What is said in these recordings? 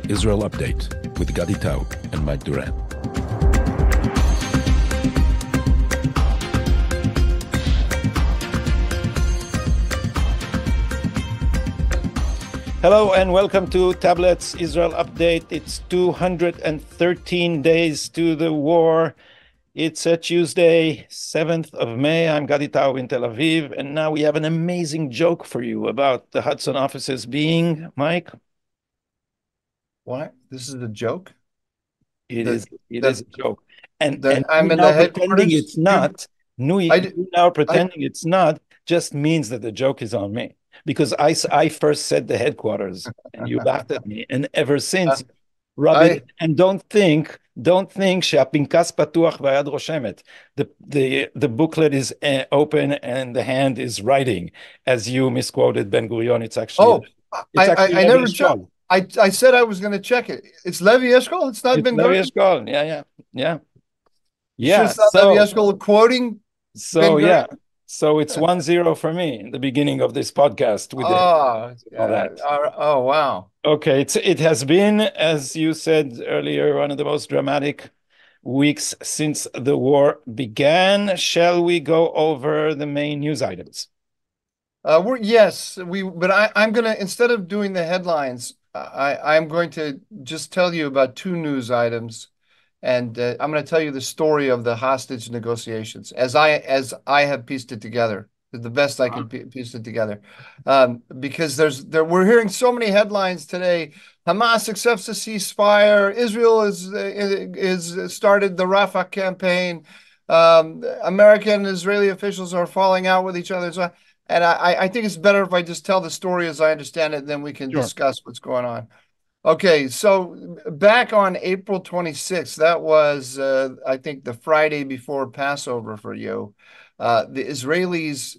Israel Update with Gadi Taub and Mike Duran. Hello and welcome to Tablet's Israel Update. It's 213 days to the war. It's a Tuesday, 7th of May. I'm Gadi Taub in Tel Aviv, and now we have an amazing joke for you about the Hudson offices being, Mike. What? This is a joke? It is a joke. And I'm you in now the pretending headquarters. it's not, you now pretending it's not, just means that the joke is on me. Because I first said the headquarters, and you laughed at me. And ever since, rub it, and don't think שהפנקס פתוח והיד רושמת. The booklet is open and the hand is writing. As you misquoted Ben Gurion, it's actually I never checked. I said I was going to check it. It's Levi Eshkol. It's not Ben Gurion. Levi Eshkol. Yeah. Sure, it's not Levi Eshkol quoting. So yeah. So it's 1-0 for me in the beginning of this podcast. With all that. Oh, wow. Okay, it has been, as you said earlier, one of the most dramatic weeks since the war began. Shall we go over the main news items? I'm going to, instead of doing the headlines, I'm going to just tell you about two news items. And I'm going to tell you the story of the hostage negotiations as I have pieced it together, the best I can piece it together, because we're hearing so many headlines today. Hamas accepts a ceasefire. Israel is started the Rafah campaign. American and Israeli officials are falling out with each other. So, and I think it's better if I just tell the story as I understand it, and then we can discuss what's going on. Okay, so back on April 26th, that was, I think, the Friday before Passover for you, the Israelis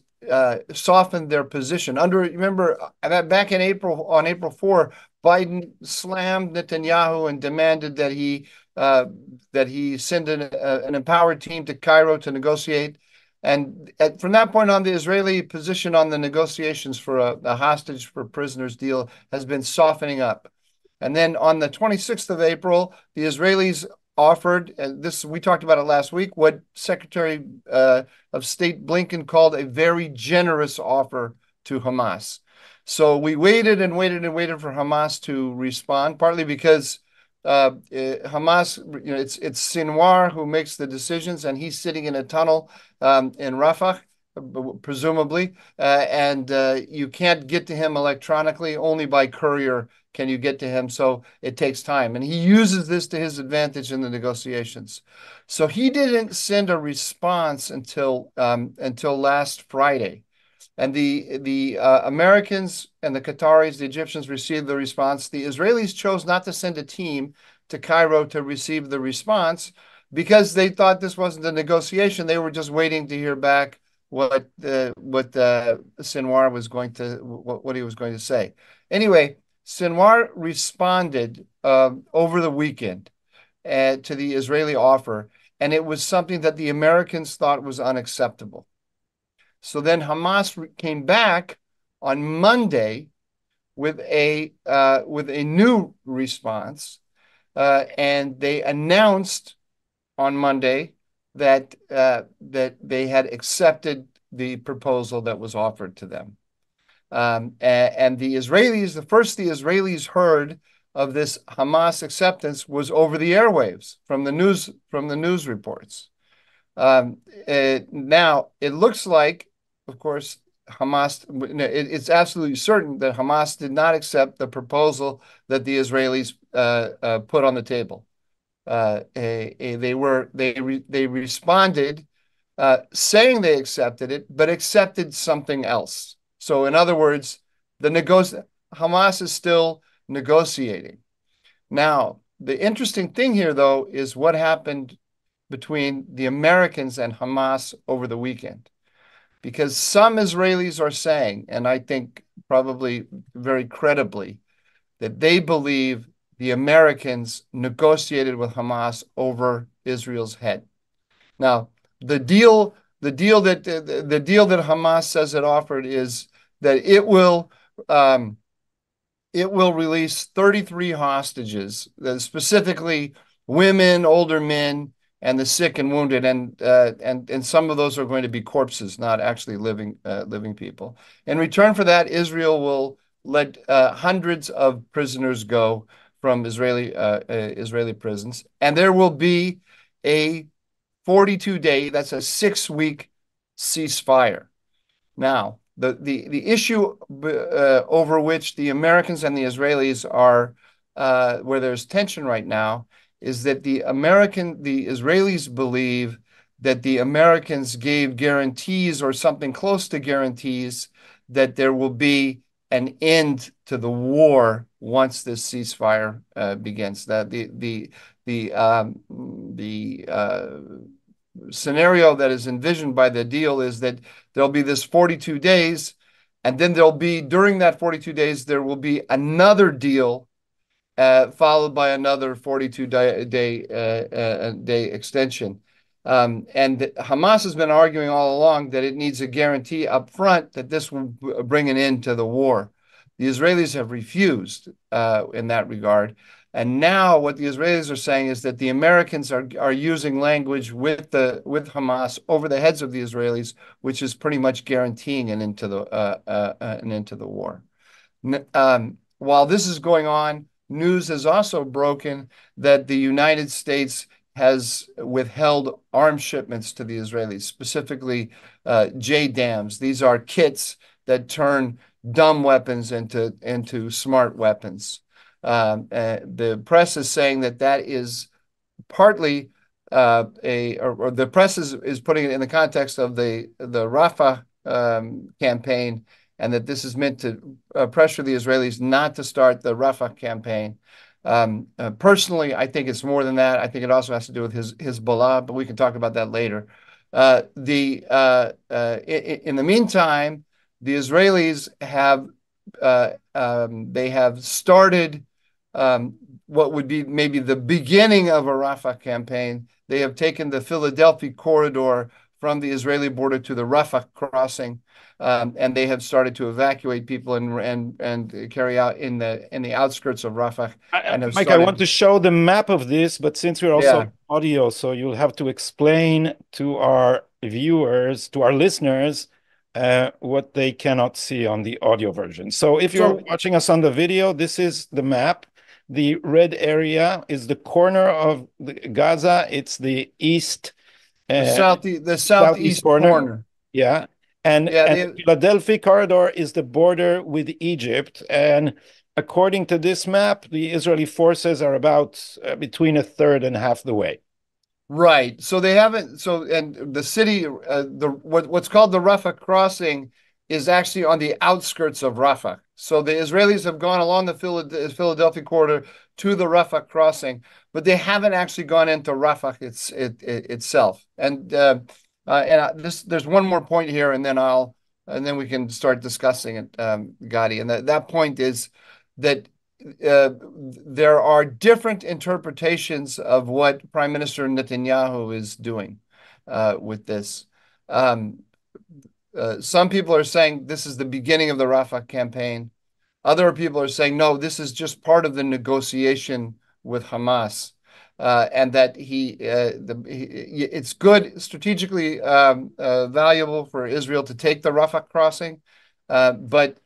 softened their position. Remember, back in April, on April 4, Biden slammed Netanyahu and demanded that he send an empowered team to Cairo to negotiate. And from that point on, the Israeli position on the negotiations for a hostage for prisoners deal has been softening up. And then on the 26th of April, the Israelis offered, and we talked about it last week, what Secretary of State Blinken called a very generous offer to Hamas. So we waited and waited and waited for Hamas to respond, partly because Hamas, it's Sinwar who makes the decisions, and he's sitting in a tunnel in Rafah, presumably, and you can't get to him electronically, only by courier can you get to him, so it takes time. And he uses this to his advantage in the negotiations. So he didn't send a response until last Friday. And the Americans and the Qataris, the Egyptians, received the response. The Israelis chose not to send a team to Cairo to receive the response because they thought this wasn't a negotiation. They were just waiting to hear back what Sinwar was going to say. Anyway, Sinwar responded over the weekend to the Israeli offer, and it was something that the Americans thought was unacceptable. So then Hamas came back on Monday with a new response, and they announced on Monday that they had accepted the proposal that was offered to them. And the Israelis heard of this Hamas acceptance was over the airwaves from the news reports. Now it looks like, of course, it's absolutely certain that Hamas did not accept the proposal that the Israelis put on the table. They responded saying they accepted it, but accepted something else. So in other words, Hamas is still negotiating. Now, the interesting thing here, though, is what happened between the Americans and Hamas over the weekend. Because some Israelis are saying, and I think probably very credibly, that they believe the Americans negotiated with Hamas over Israel's head. Now, the deal that Hamas says it offered is that it will it will release 33 hostages, specifically women, older men, and the sick and wounded, and some of those are going to be corpses, not actually living people. In return for that, Israel will let hundreds of prisoners go from Israeli prisons, and there will be a 42-day, that's a 6-week ceasefire. Now, the issue over which the Americans and the Israelis are, where there's tension right now, is that the Israelis believe that the Americans gave guarantees or something close to guarantees that there will be an end to the war once this ceasefire begins. That the scenario that is envisioned by the deal is that there'll be this 42 days, and then during that 42 days, there will be another deal followed by another 42-day extension. And Hamas has been arguing all along that it needs a guarantee up front that this will bring an end to the war. The Israelis have refused in that regard. And now what the Israelis are saying is that the Americans are using language with Hamas over the heads of the Israelis, which is pretty much guaranteeing an end to the war. While this is going on, news has also broken that the United States has withheld arms shipments to the Israelis, specifically JDAMs. These are kits that turn dumb weapons into smart weapons. The press is saying that is partly or the press is putting it in the context of the Rafah campaign, and that this is meant to pressure the Israelis not to start the Rafah campaign. Personally, I think it's more than that. I think it also has to do with Hezbollah, but we can talk about that later. In the meantime, the Israelis have started what would be maybe the beginning of a Rafah campaign. They have taken the Philadelphia corridor from the Israeli border to the Rafah crossing, and they have started to evacuate people and carry out in the outskirts of Rafah. Mike, I want to show the map of this, but since we're also audio, so you'll have to explain to our viewers, to our listeners, what they cannot see on the audio version. So if you're watching us on the video, this is the map. The red area is the corner of Gaza. It's the east. The southeast corner. Yeah. And the Philadelphia corridor is the border with Egypt. And according to this map, the Israeli forces are about between a third and half the way. Right. So they haven't. So, and the city, what's called the Rafah crossing is actually on the outskirts of Rafah. So the Israelis have gone along the Philadelphia corridor to the Rafah crossing, but they haven't actually gone into Rafah itself. And there's one more point here, and then we can start discussing it, Gadi. And that point is that there are different interpretations of what Prime Minister Netanyahu is doing with this. Some people are saying this is the beginning of the Rafah campaign. Other people are saying, no, this is just part of the negotiation with Hamas, and that it's good, strategically valuable for Israel to take the Rafah crossing, but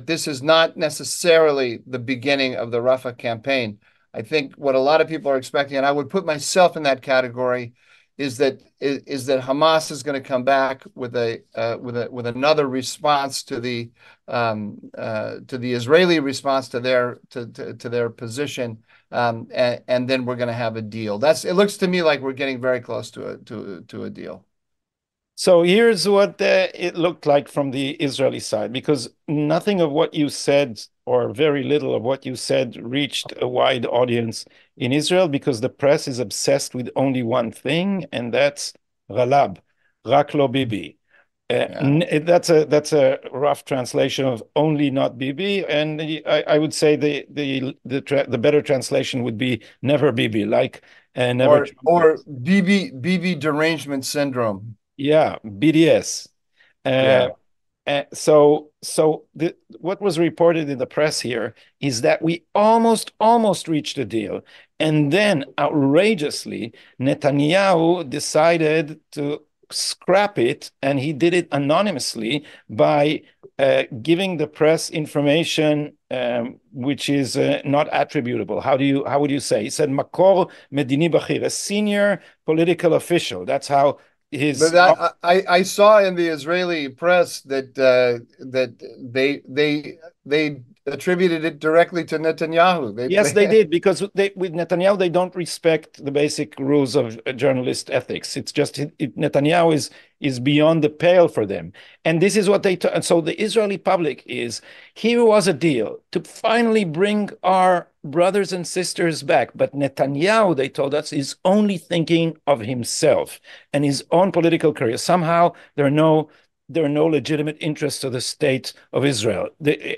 this is not necessarily the beginning of the Rafah campaign. I think what a lot of people are expecting, and I would put myself in that category, is that Hamas is going to come back with another response to the Israeli response to their position, and then we're going to have a deal. It looks to me like we're getting very close to a deal. So here's what it looked like from the Israeli side, because nothing of what you said, or very little of what you said, reached a wide audience in Israel, because the press is obsessed with only one thing, and that's Ghalab, Rak lo Bibi. That's a rough translation of only not Bibi, and I would say the better translation would be never Bibi, like never, or Bibi derangement syndrome. Yeah, BDS. What was reported in the press here is that we almost reached a deal. And then outrageously, Netanyahu decided to scrap it, and he did it anonymously by giving the press information which is not attributable. How would you say? He said Makor Medini Bachir, a senior political official. That's how his. But I saw in the Israeli press that they attributed it directly to Netanyahu. Yes, they did, because with Netanyahu, they don't respect the basic rules of journalist ethics. It's just Netanyahu is beyond the pale for them. And this is what and so the Israeli public is, here was a deal to finally bring our brothers and sisters back. But Netanyahu, they told us, is only thinking of himself and his own political career. Somehow there are no legitimate interests of the state of Israel.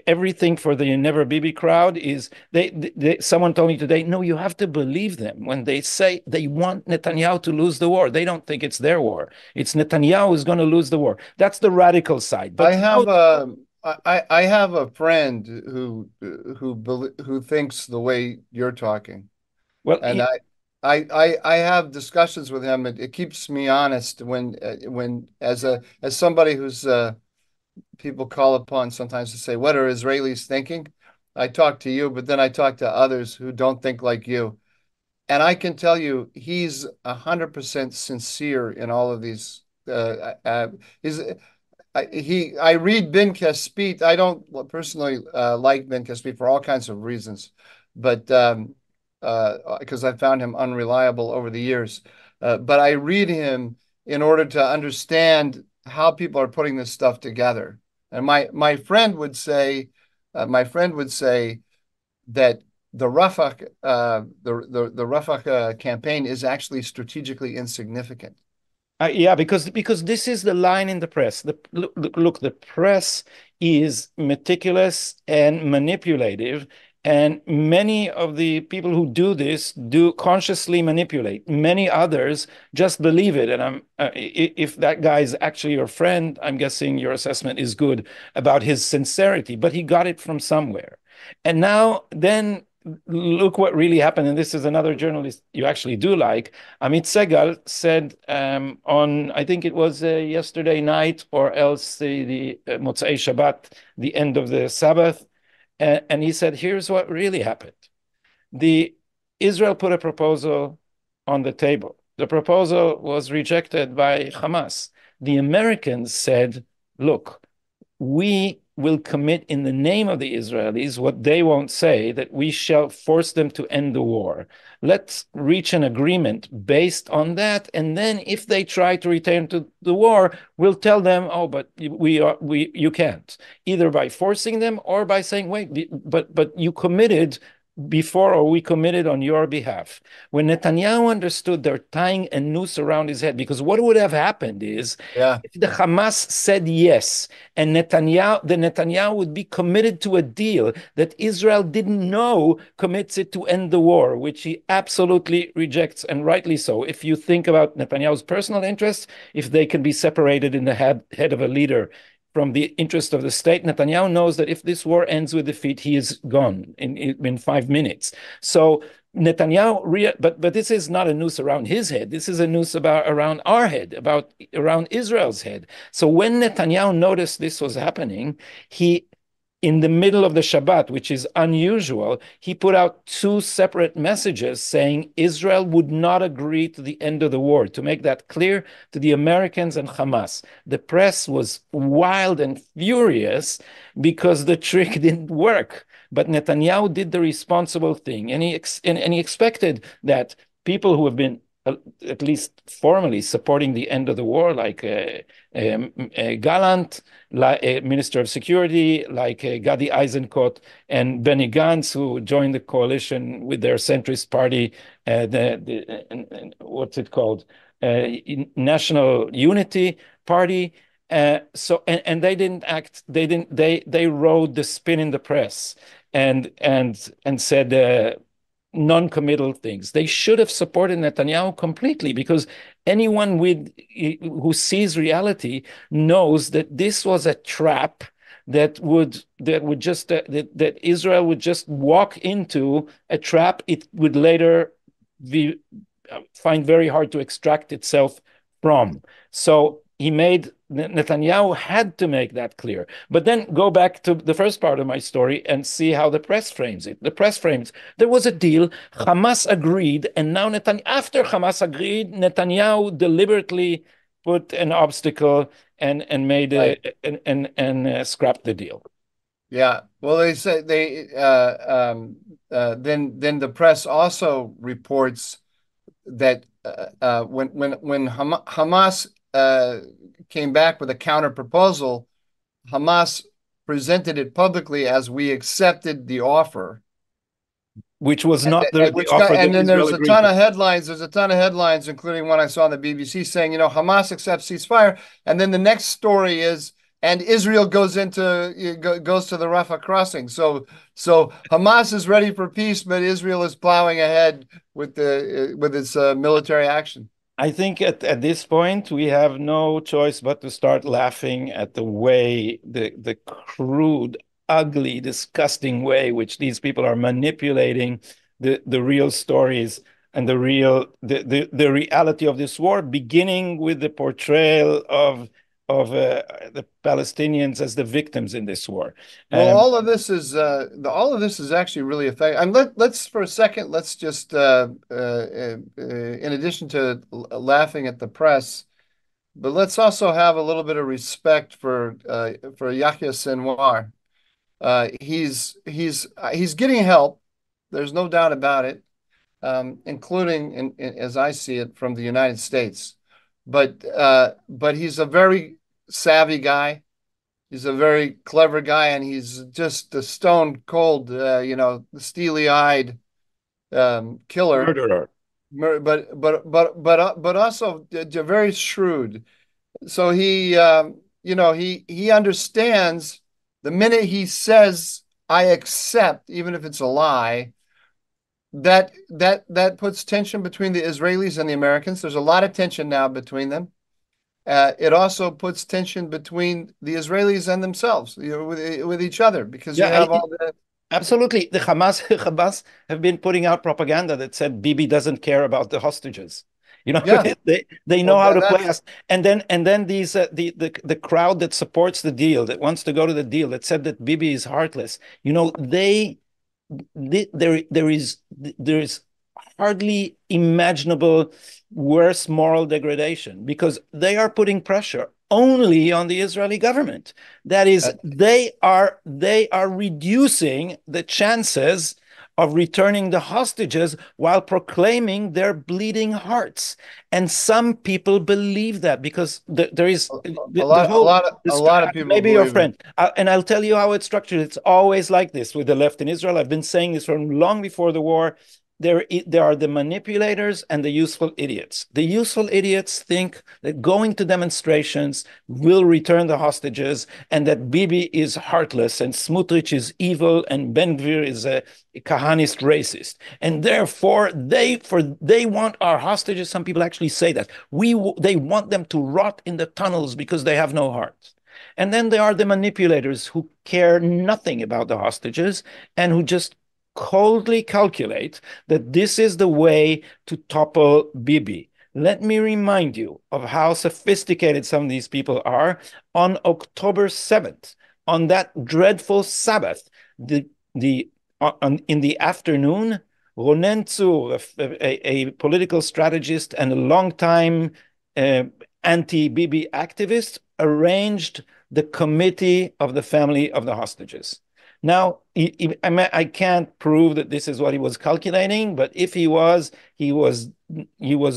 Everything for the Never Bibi crowd is, someone told me today, no, you have to believe them when they say they want Netanyahu to lose the war. They don't think it's their war. It's Netanyahu who's going to lose the war. That's the radical side. But I have a friend who thinks the way you're talking. Well, and I have discussions with him. It keeps me honest when as somebody who's people call upon sometimes to say, what are Israelis thinking? I talk to you, but then I talk to others who don't think like you. And I can tell you, he's 100% sincere in all of these. I read Ben Caspit. I don't personally like Ben Caspit for all kinds of reasons, but because I found him unreliable over the years. But I read him in order to understand how people are putting this stuff together. And my friend would say that the Rafah campaign is actually strategically insignificant. Yeah, because this is the line in the press. Look, the press is meticulous and manipulative. And many of the people who do this do consciously manipulate. Many others just believe it. And if that guy is actually your friend, I'm guessing your assessment is good about his sincerity, but he got it from somewhere. And now then look what really happened. And this is another journalist you actually do like. Amit Segal said on, I think it was yesterday night or else the Motzei Shabbat, the end of the Sabbath, and he said, here's what really happened. Israel put a proposal on the table. The proposal was rejected by Hamas. The Americans said, look, we will commit in the name of the Israelis what they won't say, that we shall force them to end the war. Let's reach an agreement based on that. And then if they try to return to the war, we'll tell them, oh, but you can't, either by forcing them or by saying, wait, but you committed before, or we committed on your behalf. When Netanyahu understood they're tying a noose around his head, because what would have happened is if the Hamas said yes, and Netanyahu would be committed to a deal that Israel didn't know commits it to end the war, which he absolutely rejects, and rightly so. If you think about Netanyahu's personal interests, if they can be separated in the head of a leader from the interest of the state, Netanyahu knows that if this war ends with defeat, he is gone in 5 minutes. So Netanyahu, but this is not a noose around his head. This is a noose around our head, around Israel's head. So when Netanyahu noticed this was happening, he, in the middle of the Shabbat, which is unusual, he put out 2 separate messages saying Israel would not agree to the end of the war, to make that clear to the Americans and Hamas. The press was wild and furious because the trick didn't work. But Netanyahu did the responsible thing, and he expected that people who have been at least formally supporting the end of the war, like Gallant, like Minister of Security, like Gadi Eisenkot and Benny Gantz, who joined the coalition with their centrist party, what's it called? National Unity Party. So they didn't act. They rode the spin in the press and said non-committal things. They should have supported Netanyahu completely, because anyone who sees reality knows that this was a trap that Israel would just walk into, a trap it would later find very hard to extract itself from. So Netanyahu had to make that clear. But then go back to the first part of my story and see how the press frames it. The press frames, there was a deal, Hamas agreed, and now after Hamas agreed, Netanyahu deliberately put an obstacle and made and scrapped the deal. Yeah. Well, they say then the press also reports that when Hamas came back with a counter proposal, Hamas presented it publicly as we accepted the offer, which was not the offer. And then there's a ton of headlines. There's a ton of headlines, including one I saw on the BBC saying, Hamas accepts ceasefire, and then the next story is, and Israel goes to the Rafah crossing. So Hamas is ready for peace, but Israel is plowing ahead with its military action. I think at this point we have no choice but to start laughing at the way the crude, ugly, disgusting way which these people are manipulating the real stories and the reality of this war, beginning with the portrayal of the Palestinians as the victims in this war. Well, all of this is actually really effective. And let's for a second, let's just in addition to laughing at the press, but let's also have a little bit of respect for Yahya Sinwar. He's getting help. There's no doubt about it, including as I see it, from the United States. But he's a very savvy guy. He's a very clever guy, and he's just a stone cold, steely-eyed killer, murderer. But also very shrewd. So he understands the minute he says "I accept," even if it's a lie, that puts tension between the Israelis and the Americans. There's a lot of tension now between them. It also puts tension between the Israelis and themselves, with each other, because you have all the... Absolutely. The Hamas have been putting out propaganda that said Bibi doesn't care about the hostages. They know how to play us. And then these the crowd that supports the deal, that wants to go to the deal, that said that Bibi is heartless. There is hardly imaginable worse moral degradation, because they are putting pressure only on the Israeli government. That is, they are reducing the chances of returning the hostages while proclaiming their bleeding hearts. And some people believe that, because there is a lot of people. Maybe your friend, and I'll tell you how it's structured. It's always like this with the left in Israel. I've been saying this from long before the war. There are the manipulators and the useful idiots. The useful idiots think that going to demonstrations will return the hostages, and that Bibi is heartless, and Smotrich is evil, and Ben Gvir is a Kahanist racist. And therefore, they want our hostages. Some people actually say that. They want them to rot in the tunnels because they have no heart. And then there are the manipulators who care nothing about the hostages and who just coldly calculate that this is the way to topple Bibi. Let me remind you of how sophisticated some of these people are. On October 7th, on that dreadful Sabbath, in the afternoon, Ronen Tzur, a political strategist and a longtime anti-Bibi activist, arranged the committee of the family of the hostages. Now, I can't prove that this is what he was calculating, but if he was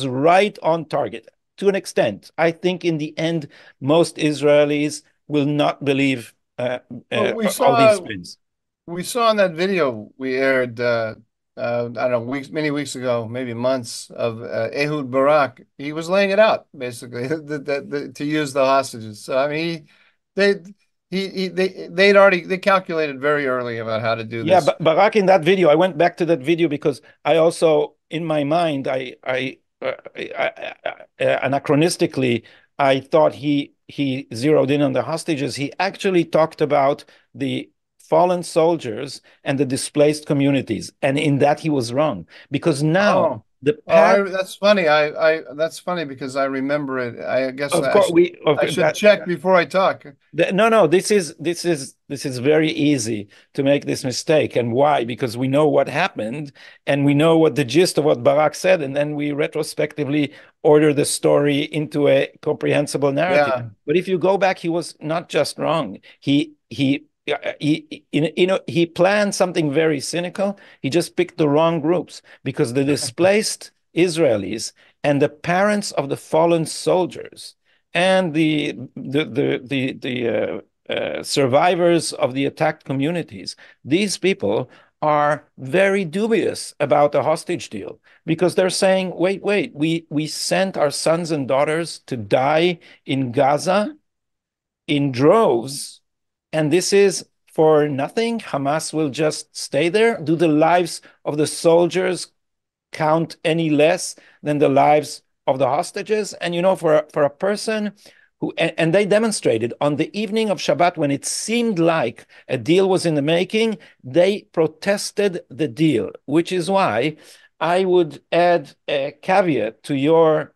right on target to an extent. I think in the end, most Israelis will not believe all these spins. We saw in that video we aired, I don't know, many weeks ago, maybe months, of Ehud Barak. He was laying it out, basically, to use the hostages. So, I mean, they calculated very early about how to do Yeah, this. but Barak in that video, I went back to that video because I also, in my mind, anachronistically, I thought he zeroed in on the hostages. He actually talked about the fallen soldiers and the displaced communities, and in that he was wrong because now the path. That's funny. That's funny because I remember it. I guess Of course, I should check before I talk. No. This is very easy to make this mistake, and why? Because we know what happened, and we know what the gist of what Barak said, and then we retrospectively order the story into a comprehensible narrative. Yeah. But if you go back, he was not just wrong. He planned something very cynical. He just picked the wrong groups because the displaced Israelis and the parents of the fallen soldiers and the survivors of the attacked communities, these people are very dubious about the hostage deal because they're saying, wait, we sent our sons and daughters to die in Gaza in droves, and this is for nothing. Hamas will just stay there. Do the lives of the soldiers count any less than the lives of the hostages? And for a person who, and they demonstrated on the evening of Shabbat when it seemed like a deal was in the making, they protested the deal, which is why I would add a caveat to your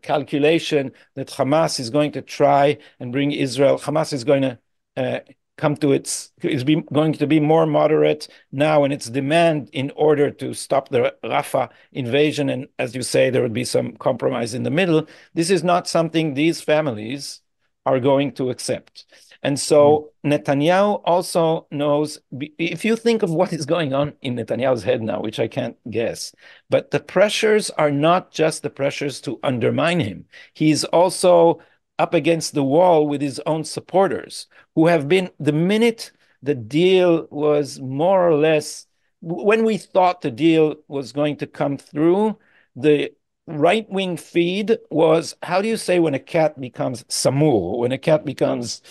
calculation that Hamas is going to try and bring Israel. Hamas is going to going to be more moderate now in its demand in order to stop the Rafah invasion. And as you say, there would be some compromise in the middle. This is not something these families are going to accept. And so Netanyahu also knows, if you think of what is going on in Netanyahu's head now, which I can't guess, but the pressures are not just the pressures to undermine him. He's also up against the wall with his own supporters who have been, the minute the deal was more or less, when we thought the deal was going to come through, the right-wing feed was, how do you say when a cat becomes samur, when a cat becomes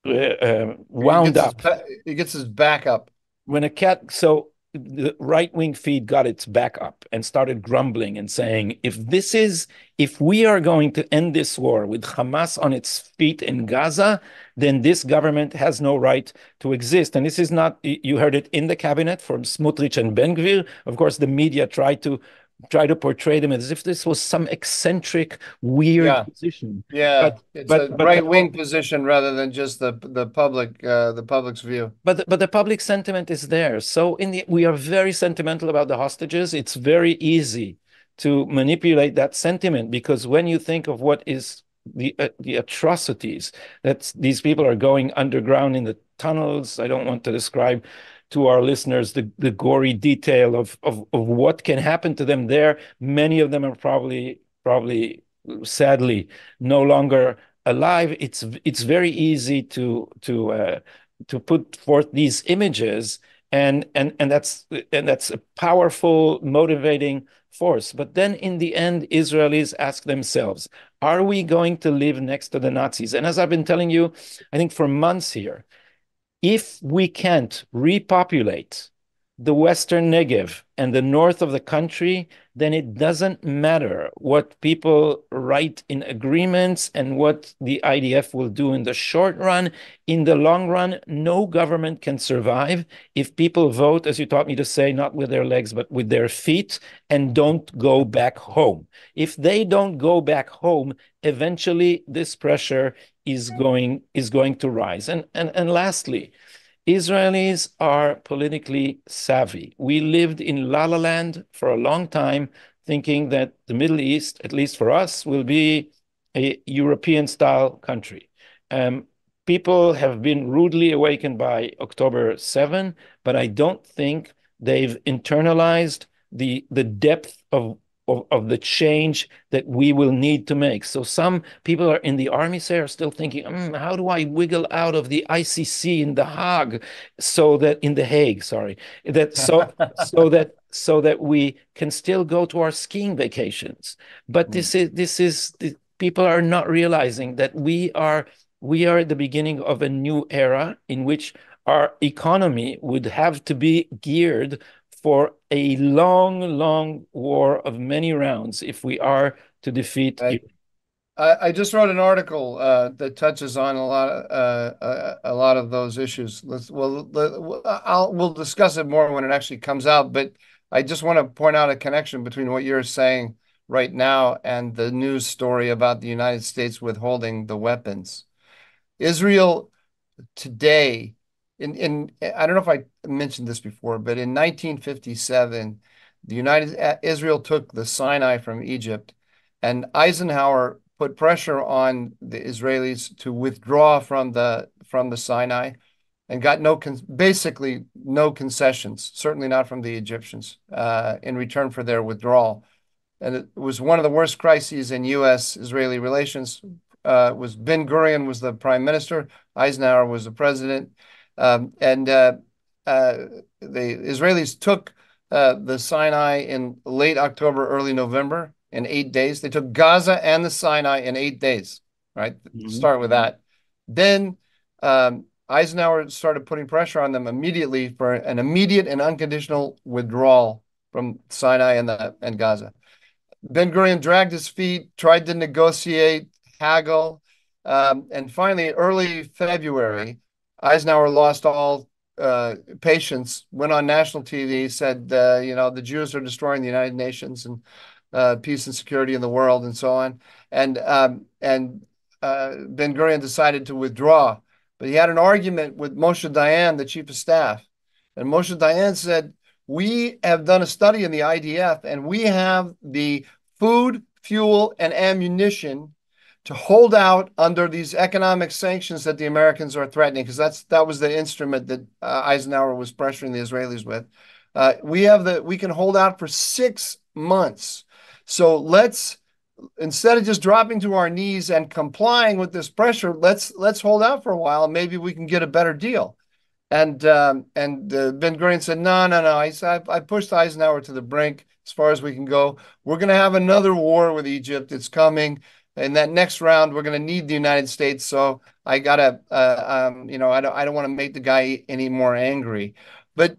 wound up? He gets his back up. When a cat, so the right-wing feed got its back up and started grumbling and saying, if we are going to end this war with Hamas on its feet in Gaza, then this government has no right to exist. And this is not, you heard it in the cabinet from Smotrich and Ben Gvir. Of course, the media tried to portray them as if this was some eccentric, weird position. Yeah, it's a right-wing position rather than just the public's view. But the public sentiment is there. So we are very sentimental about the hostages. It's very easy to manipulate that sentiment because when you think of what is the atrocities that these people are going underground in the tunnels, I don't want to describe to our listeners the gory detail of what can happen to them there. Many of them are probably sadly no longer alive. It's very easy to put forth these images, and that's a powerful motivating force. But then in the end, Israelis ask themselves, are we going to live next to the Nazis? And as I've been telling you, I think for months here, if we can't repopulate the Western Negev and the north of the country, then it doesn't matter what people write in agreements and what the IDF will do in the short run. In the long run, no government can survive if people vote, as you taught me to say, not with their legs, but with their feet, and don't go back home. If they don't go back home, eventually this pressure is going to rise. And lastly, Israelis are politically savvy. We lived in La La Land for a long time, thinking that the Middle East, at least for us, will be a European-style country. People have been rudely awakened by October 7, but I don't think they've internalized the depth of the change that we will need to make. So some people are in the army, say, are still thinking, how do I wiggle out of the ICC in The Hague, so that in The Hague, sorry, so that we can still go to our skiing vacations. But this is people are not realizing that we are we are at the beginning of a new era in which our economy would have to be geared for a long, long war of many rounds if we are to defeat Iran. I just wrote an article that touches on a lot of those issues. We'll discuss it more when it actually comes out. But I just want to point out a connection between what you're saying right now and the news story about the United States withholding the weapons. Israel today, I don't know if I mentioned this before, but in 1957, Israel took the Sinai from Egypt, and Eisenhower put pressure on the Israelis to withdraw from the Sinai, and got basically no concessions, certainly not from the Egyptians, in return for their withdrawal. And it was one of the worst crises in U.S.-Israeli relations. Was Ben Gurion was the prime minister, Eisenhower was the president, and the Israelis took the Sinai in late October, early November. In 8 days. They took Gaza and the Sinai in 8 days, right? Start with that. Then Eisenhower started putting pressure on them immediately for an immediate and unconditional withdrawal from Sinai and Gaza. Ben Gurion dragged his feet, tried to negotiate, haggle, and finally, early February, Eisenhower lost all patience, went on national TV, said, the Jews are destroying the United Nations and peace and security in the world, and so on. And Ben Gurion decided to withdraw, but he had an argument with Moshe Dayan, the chief of staff. And Moshe Dayan said, we have done a study in the IDF, and we have the food, fuel, and ammunition to hold out under these economic sanctions that the Americans are threatening, because that was the instrument that Eisenhower was pressuring the Israelis with. We can hold out for 6 months. So let's, instead of just dropping to our knees and complying with this pressure, let's hold out for a while and maybe we can get a better deal. And Ben Gurion said, no. I pushed Eisenhower to the brink as far as we can go. We're going to have another war with Egypt. It's coming. In that next round, we're going to need the United States. So I gotta, I don't want to make the guy any more angry. But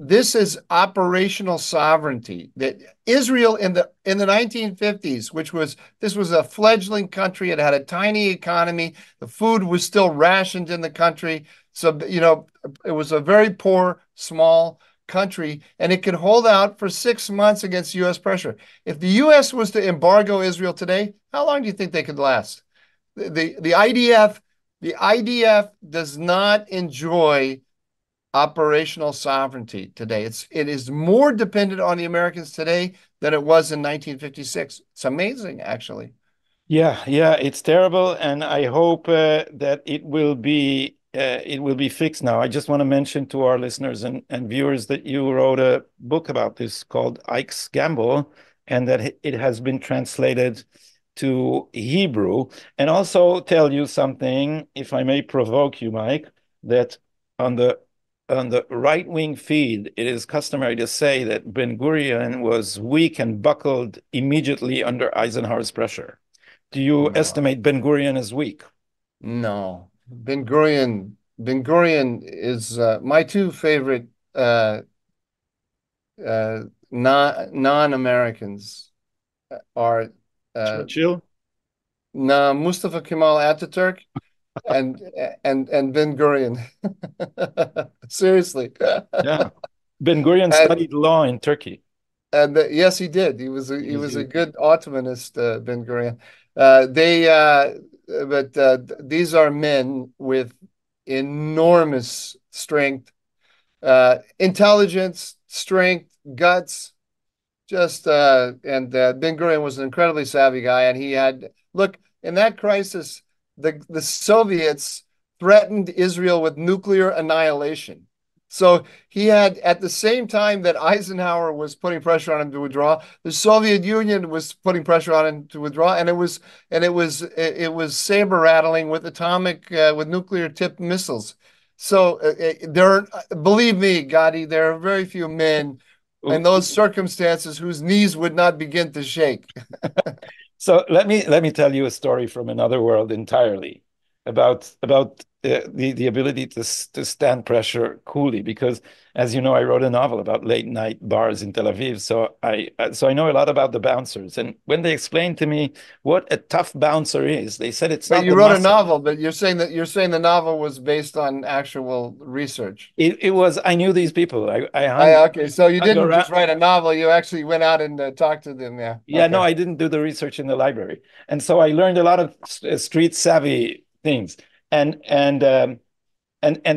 this is operational sovereignty that Israel in the 1950s, this was a fledgling country. It had a tiny economy. The food was still rationed in the country. So, it was a very poor, small country, and it could hold out for 6 months against U.S. pressure. If the U.S. was to embargo Israel today, how long do you think they could last? The IDF does not enjoy operational sovereignty today. It is more dependent on the Americans today than it was in 1956. It's amazing, actually. Yeah, it's terrible, and I hope that it will be fixed now. I just want to mention to our listeners and viewers that you wrote a book about this called Ike's Gamble, and that it has been translated to Hebrew. And also tell you something, if I may provoke you, Mike, that on the right-wing feed, it is customary to say that Ben Gurion was weak and buckled immediately under Eisenhower's pressure. Do you estimate Ben Gurion as weak? No. Ben Gurion is my two favorite non-Americans are Churchill? Mustafa Kemal Ataturk and Ben Gurion. Seriously. Yeah. Ben Gurion studied law in Turkey. And yes, he did. He was a good Ottomanist, Ben Gurion. These are men with enormous strength, intelligence, strength, guts. Ben Gurion was an incredibly savvy guy, and look, in that crisis, the Soviets threatened Israel with nuclear annihilation. So he had, at the same time that Eisenhower was putting pressure on him to withdraw, the Soviet Union was putting pressure on him to withdraw, and it was saber rattling with with nuclear tipped missiles. So believe me, Gadi, there are very few men in those circumstances whose knees would not begin to shake. So let me tell you a story from another world entirely. about the ability to stand pressure coolly, because as you know, I wrote a novel about late night bars in Tel Aviv, so I know a lot about the bouncers. And when they explained to me what a tough bouncer is, they said it's But not you the wrote a muscle. novel, but you're saying the novel was based on actual research. It was, I knew these people. I hung, Okay, so you hung didn't just around. write a novel; you actually went out and talked to them. Yeah. Yeah, no, Okay. I didn't do the research in the library, and so I learned a lot of street savvy things. And and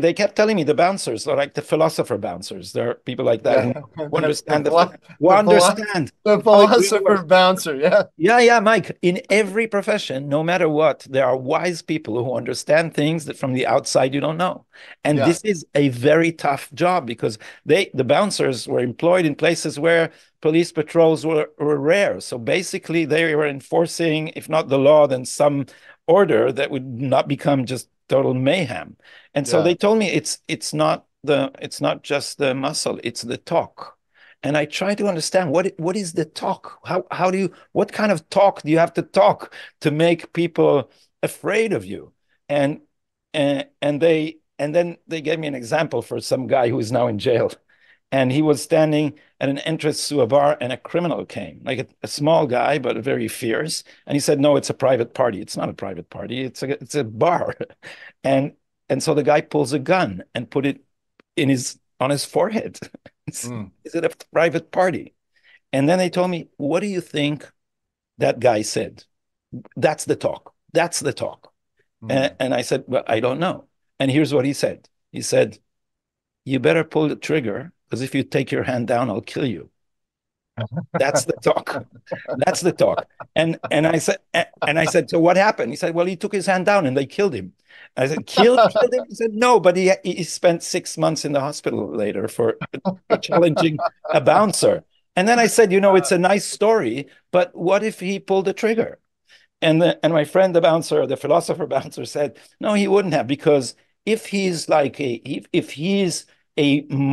they kept telling me the bouncers are like the philosopher bouncers. There are people like that Yeah. who understand who The understand how it really philosopher works. bouncer. Yeah. Yeah, yeah, Mike. In every profession, no matter what, there are wise people who understand things that from the outside you don't know. And Yeah. this is a very tough job because the bouncers were employed in places where police patrols were rare. So basically, they were enforcing, if not the law, then some order that would not become just total mayhem. And so Yeah. they told me it's not just the muscle, it's the talk. And I try to understand what is the talk? How do you what kind of talk do you have to talk to make people afraid of you? And and then they gave me an example for some guy who is now in jail. And he was standing at an entrance to a bar, and a criminal came, like a small guy, but very fierce. And he said, "No, it's a private party." It's not a private party. It's a bar. And and so the guy pulls a gun and put it in his on his forehead. Mm. Is it a private party? And then they told me, "What do you think that guy said?" That's the talk. That's the talk. Mm. And I said, "Well, I don't know." And here's what he said. He said, "You better pull the trigger, because if you take your hand down, I'll kill you." That's the talk. That's the talk. And I said, "So what happened?" He said, "Well, he took his hand down and they killed him." I said, killed him? He said, "No, but he spent 6 months in the hospital later for challenging a bouncer." And then I said, "It's a nice story, but what if he pulled the trigger?" And my friend, the bouncer, the philosopher bouncer, said, "No, he wouldn't have, because if he's a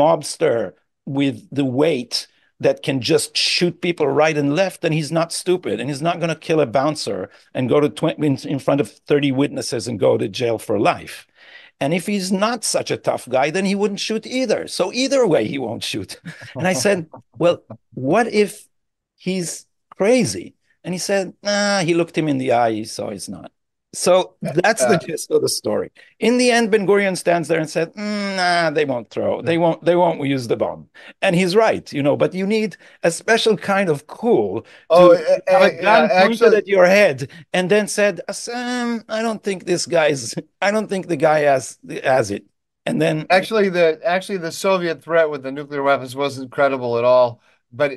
mobster with the weight that can just shoot people right and left, then he's not stupid, and he's not going to kill a bouncer and go to in front of 30 witnesses and go to jail for life. And if he's not such a tough guy, then he wouldn't shoot either. So either way, he won't shoot." And I said, "Well, what if he's crazy?" And he said, "Nah." He looked him in the eye. He saw he's not. So that's the gist of the story. In the end, Ben Gurion stands there and said, "Nah, they won't throw. They won't use the bomb." And he's right, but you need a special kind of cool Oh, to have a gun yeah, pointed actually, at your head and then said, I don't think I don't think the guy has it." And then, the Soviet threat with the nuclear weapons wasn't credible at all. But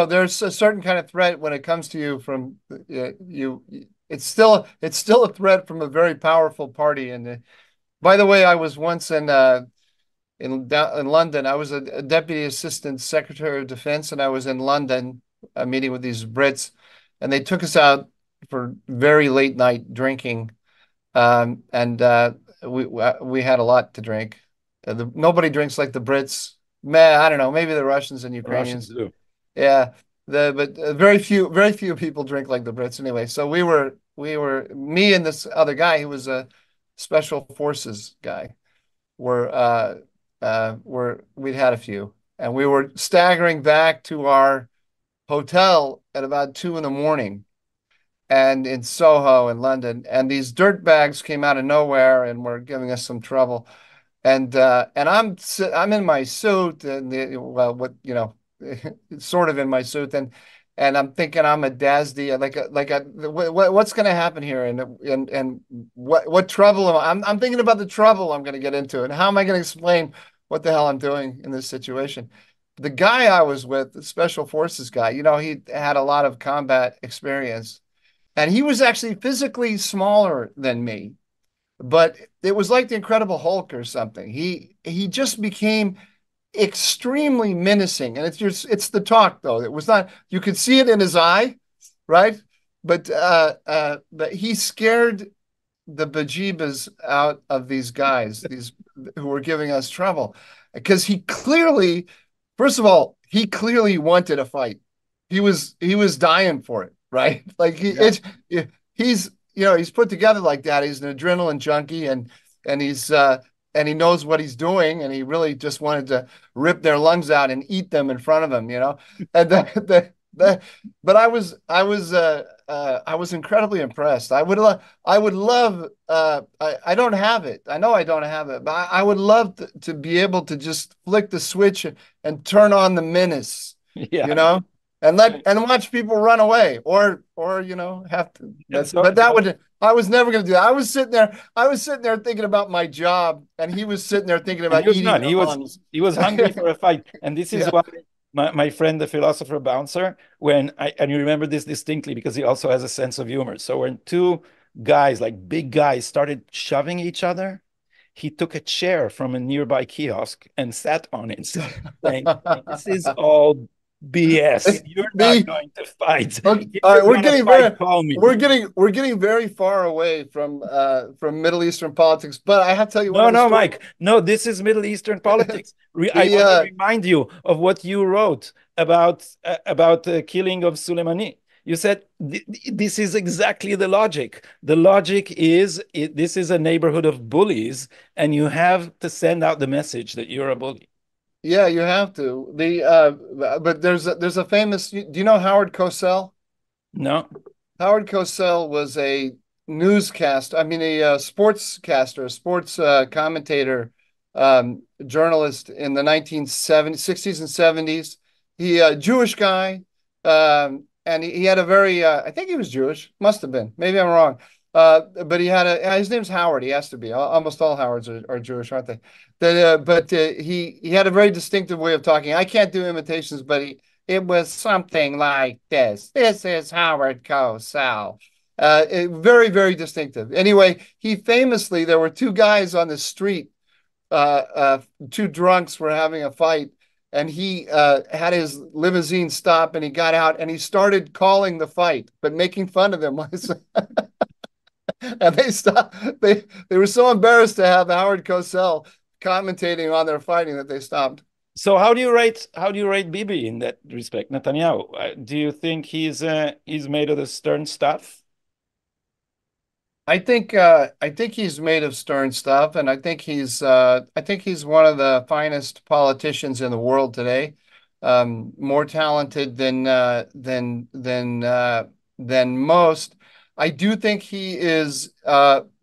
there's a certain kind of threat when it comes to you from you. It's still a threat from a very powerful party. And by the way, I was once in London. I was a deputy assistant secretary of defense, and I was in London meeting with these Brits, and they took us out for very late night drinking, and we had a lot to drink. Nobody drinks like the Brits. Man, I don't know. Maybe the Russians and the Russians Ukrainians. do. Yeah, but very few people drink like the Brits anyway. So we were me and this other guy who was a special forces guy we'd had a few, and we were staggering back to our hotel at about 2 in the morning, and in Soho in London, and these dirt bags came out of nowhere and were giving us some trouble. And I'm in my suit, and well, what sort of in my suit, and I'm thinking I'm a DASD, what's going to happen here, and what trouble I'm thinking about the trouble I'm going to get into, and how am I going to explain what the hell I'm doing in this situation. The guy I was with, the special forces guy, he had a lot of combat experience, and he was actually physically smaller than me, but it was like the Incredible Hulk or something. He just became extremely menacing, and it's the talk though. It was not, you could see it in his eye, right? But he scared the bejeebas out of these guys, these who were giving us trouble, because first of all, he clearly wanted a fight. He was dying for it, right? Like Yeah. he's he's put together like that. He's an adrenaline junkie, and he knows what he's doing, and he really just wanted to rip their lungs out and eat them in front of him, And but I was incredibly impressed. I would love. I don't have it. I know I don't have it, but I would love to be able to just flick the switch and turn on the menace, and watch people run away, or have to. I was never going to do that. I was sitting there thinking about my job, and he was sitting there thinking about eating. He was hungry for a fight, and this is why my friend, the philosopher bouncer, and you remember this distinctly because he also has a sense of humor. So when two guys, like big guys, started shoving each other, he took a chair from a nearby kiosk and sat on it, saying, "This is all BS. You're not going to fight." Okay, all right, we're getting very far away from Middle Eastern politics, but I have to tell you No, Mike. No, this is Middle Eastern politics. I want to remind you of what you wrote about the killing of Soleimani. You said this is exactly the logic. The logic is this is a neighborhood of bullies, and you have to send out the message that you're a bully. Yeah, you have to. But there's a famous. Do you know Howard Cosell? No. Howard Cosell was a newscaster. I mean, a sportscaster, a sports commentator, journalist in the 1960s, 60s, and 70s. He a Jewish guy, and he had a very. I think he was Jewish. Must have been. Maybe I'm wrong. But he had his name's Howard. He has to be. Almost all Howards are Jewish, aren't they? But he had a very distinctive way of talking. I can't do imitations, but it was something like this. This is Howard Cosell. Very, very distinctive. Anyway, there were two guys on the street. Two drunks were having a fight, and he had his limousine stop, and he got out, and he started calling the fight, but making fun of them. And they stopped. They were so embarrassed to have Howard Cosell commentating on their fighting that they stopped. So how do you rate Bibi in that respect, Netanyahu? Do you think he's made of the stern stuff? I think he's made of stern stuff, and I think he's one of the finest politicians in the world today. More talented than most. I do think he is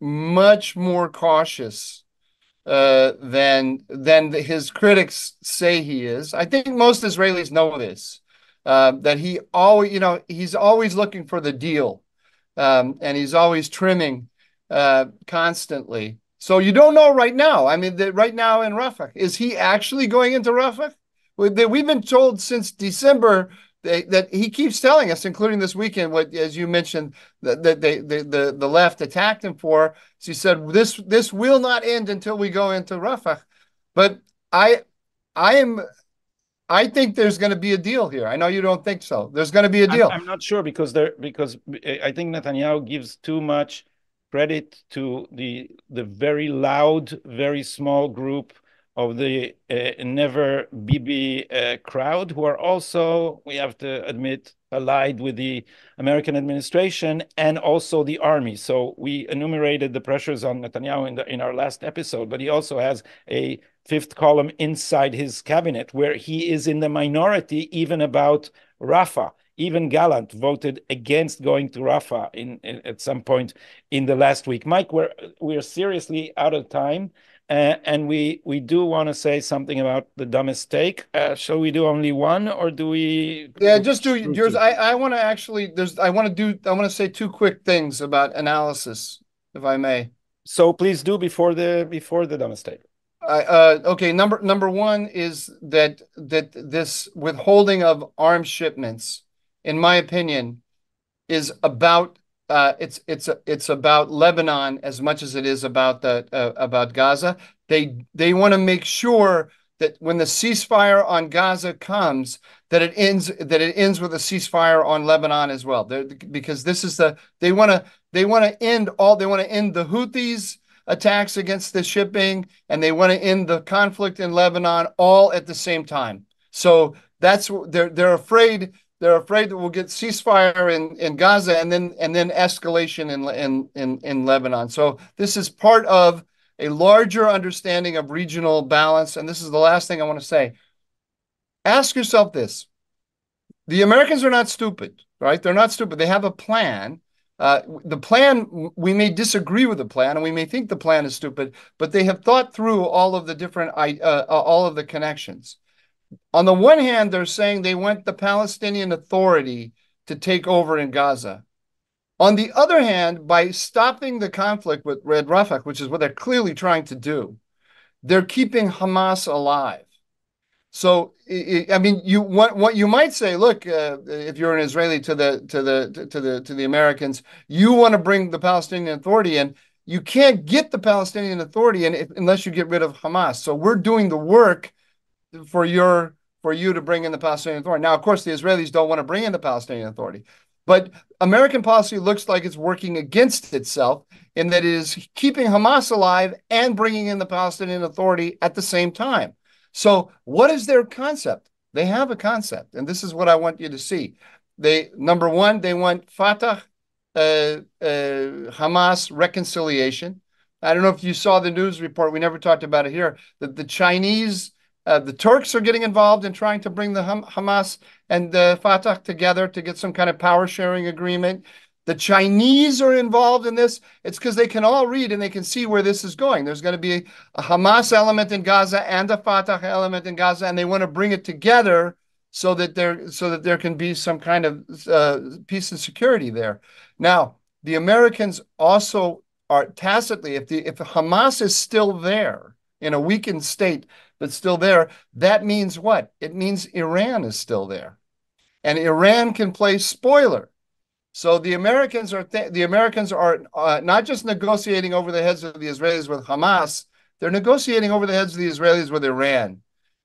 much more cautious than his critics say he is. I think most Israelis know this, that he's always looking for the deal, and he's always trimming constantly. So you don't know right now. I mean, right now in Rafah, is he actually going into Rafah? We've been told since December that he keeps telling us, including this weekend, what, as you mentioned, that the left attacked him for. So he said this will not end until we go into Rafah. But I think there's going to be a deal here. I know you don't think so. There's going to be a deal. I'm not sure because I think Netanyahu gives too much credit to the very loud, very small group of the never Bibi crowd, who are also, we have to admit, allied with the American administration and also the army. So we enumerated the pressures on Netanyahu in our last episode, but he also has a fifth column inside his cabinet where he is in the minority even about Rafah. Even Gallant voted against going to Rafah at some point in the last week. Mike, we're seriously out of time. And we do want to say something about the dumbest take. Shall we do only one, or do we? Yeah, just do yours. I want to say two quick things about analysis, if I may. So please do before the dumbest take. Okay. Number one is that this withholding of arms shipments, in my opinion, is about. It's about Lebanon as much as it is about Gaza. They want to make sure that when the ceasefire on Gaza comes, that it ends with a ceasefire on Lebanon as well. Because they want to end the Houthis attacks against the shipping, and they want to end the conflict in Lebanon all at the same time. So they're afraid They're afraid that we'll get ceasefire in Gaza and then escalation in Lebanon. So this is part of a larger understanding of regional balance. And this is the last thing I want to say. Ask yourself this. The Americans are not stupid, right? They're not stupid. They have a plan. The plan, we may disagree with the plan and we may think the plan is stupid, but they have thought through all of the different, all of the connections. On the one hand, they're saying they want the Palestinian Authority to take over in Gaza. On the other hand, by stopping the conflict with Red Rafah, which is what they're clearly trying to do, they're keeping Hamas alive. So, I mean, what you might say, look, if you're an Israeli to the Americans, you want to bring the Palestinian Authority in. You can't get the Palestinian Authority in unless you get rid of Hamas. So we're doing the work for you to bring in the Palestinian Authority. Now, of course, the Israelis don't want to bring in the Palestinian Authority, but American policy looks like it's working against itself in that it is keeping Hamas alive and bringing in the Palestinian Authority at the same time. So what is their concept? They have a concept, and this is what I want you to see. Number one, they want Fatah, Hamas reconciliation. I don't know if you saw the news report. We never talked about it here, that the Chinese, the Turks are getting involved in trying to bring the Hamas and the Fatah together to get some kind of power sharing agreement. The Chinese are involved in this. It's because they can all read and they can see where this is going. There's going to be a Hamas element in Gaza and a Fatah element in Gaza, and they want to bring it together so that there can be some kind of peace and security there. Now, the Americans also are tacitly, if Hamas is still there in a weakened state, but still there, that means what? It means Iran is still there, and Iran can play spoiler. So the Americans are not just negotiating over the heads of the Israelis with Hamas, they're negotiating over the heads of the Israelis with Iran.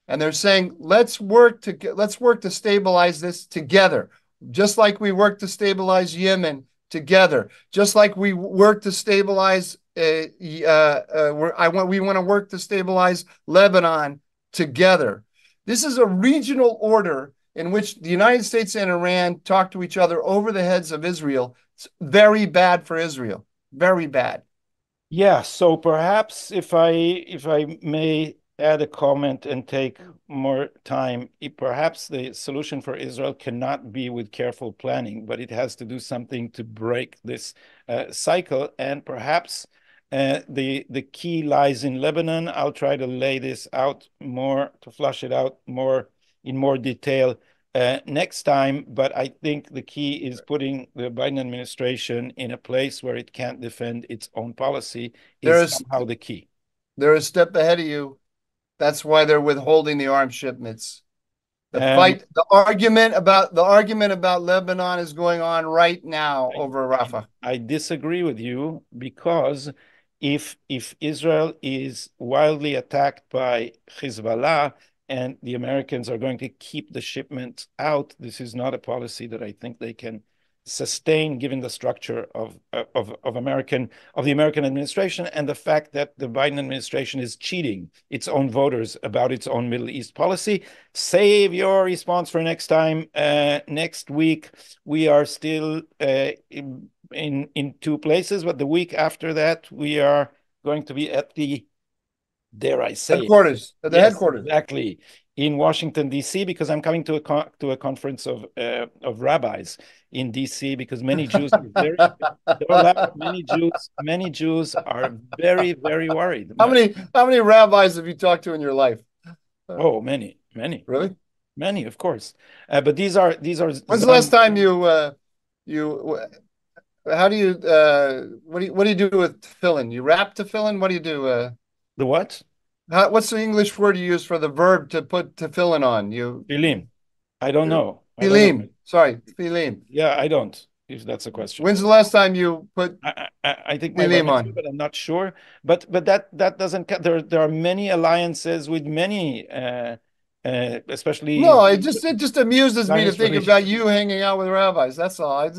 And they're saying, let's work to stabilize this together, just like we worked to stabilize Yemen together, just like we worked to stabilize we want to work to stabilize Lebanon together. This is a regional order in which the United States and Iran talk to each other over the heads of Israel. It's very bad for Israel. Very bad. Yeah, so perhaps if I may add a comment and take more time, perhaps the solution for Israel cannot be with careful planning, but it has to do something to break this cycle. And perhaps the key lies in Lebanon. I'll try to lay this out more, to flush it out more in more detail next time, but I think the key is putting the Biden administration in a place where it can't defend its own policy is somehow the key. They're a step ahead of you. That's why they're withholding the arms shipments. The argument about Lebanon is going on right now over Rafah. I disagree with you, because if Israel is wildly attacked by Hezbollah and the Americans are going to keep the shipment out, this is not a policy that I think they can sustain, given the structure of the American administration and the fact that the Biden administration is cheating its own voters about its own Middle East policy. Save your response for next time. Next week, we are still in two places, but the week after that, we are going to be at the, dare I say, headquarters, at the yes, headquarters, exactly, in Washington D.C., because I'm coming to a conference of rabbis in D.C. because many Jews are many Jews are very, very worried. How many rabbis have you talked to in your life? Oh, many. Really? Many, of course. But these are. When's the last time how do you what do you do with tefillin? You wrap tefillin? What do you do? The what? What's the English word you use for the verb to put tefillin on? Tefillin. I don't know. Tefillin. Sorry, tefillin. Yeah, I don't. If that's a question. When's the last time you put? I think my on, but I'm not sure. But that doesn't. There are many alliances with many, especially. No, it just amuses me to think about you hanging out with rabbis. That's all.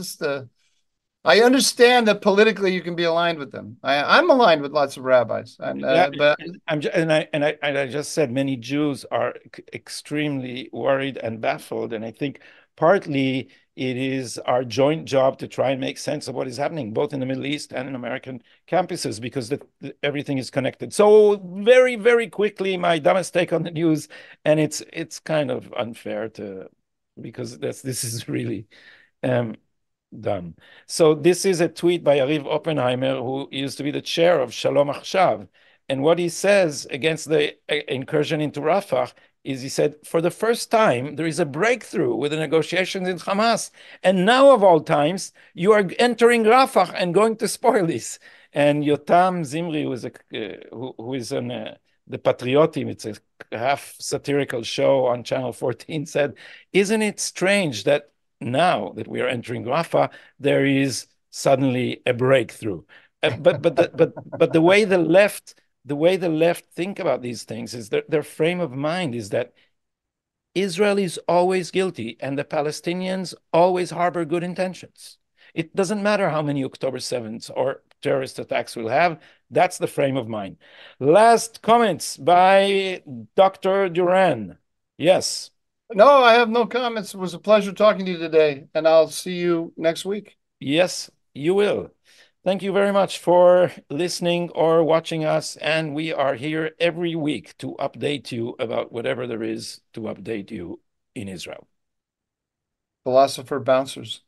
I understand that politically you can be aligned with them. I'm aligned with lots of rabbis, but I just said many Jews are extremely worried and baffled, and I think partly it is our joint job to try and make sense of what is happening, both in the Middle East and in American campuses, because everything is connected. So very, very quickly, my dumbest take on the news, and it's kind of unfair because this is really done. So this is a tweet by Ariv Oppenheimer, who used to be the chair of Shalom Achshav. And what he says against the incursion into Rafah is, he said, for the first time, there is a breakthrough with the negotiations in Hamas. And now, of all times, you are entering Rafah and going to spoil this. And Yotam Zimri, who is on the Patriotim, it's a half satirical show on Channel 14, said, isn't it strange that now that we are entering Rafah, there is suddenly a breakthrough? But the way the left think about these things is their frame of mind is that Israel is always guilty and the Palestinians always harbor good intentions. It doesn't matter how many October 7th or terrorist attacks we'll have. That's the frame of mind. Last comments by Dr. Duran. Yes. No, I have no comments. It was a pleasure talking to you today, and I'll see you next week. Yes, you will. Thank you very much for listening or watching us, and we are here every week to update you about whatever there is to update you in Israel. Philosopher Bouncers.